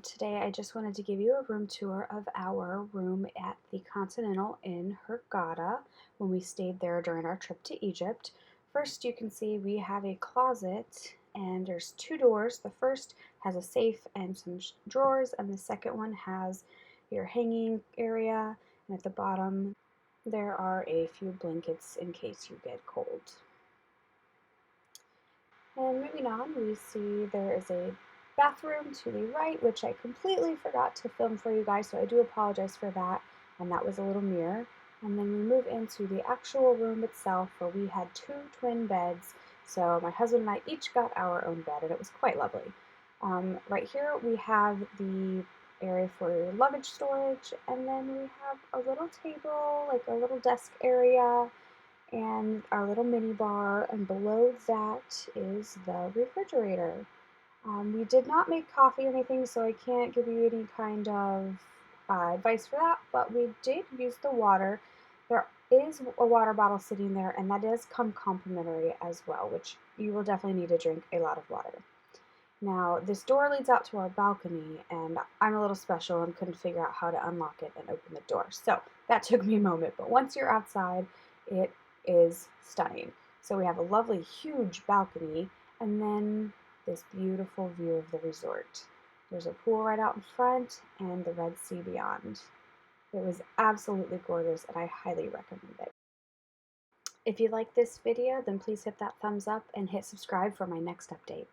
Today I just wanted to give you a room tour of our room at the Continental in Hurghada when we stayed there during our trip to Egypt. First, you can see we have a closet and there's two doors. The first has a safe and some drawers, and the second one has your hanging area, and at the bottom there are a few blankets in case you get cold. And moving on, we see there is a bathroom to the right, which I completely forgot to film for you guys, so I do apologize for that. And that was a little mirror. And then we move into the actual room itself, where we had two twin beds. So my husband and I each got our own bed, and it was quite lovely. Right here we have the area for your luggage storage, and then we have a little table, like a little desk area, and our little mini bar, and below that is the refrigerator. We did not make coffee or anything, so I can't give you any kind of advice for that, but we did use the water. There is a water bottle sitting there, and that does come complimentary as well, which you will definitely need to drink a lot of water. Now, this door leads out to our balcony, and I'm a little special and couldn't figure out how to unlock it and open the door. So that took me a moment, but once you're outside, it is stunning. So we have a lovely, huge balcony, and then this beautiful view of the resort. There's a pool right out in front and the Red Sea beyond. It was absolutely gorgeous, and I highly recommend it. If you like this video, then please hit that thumbs up and hit subscribe for my next update.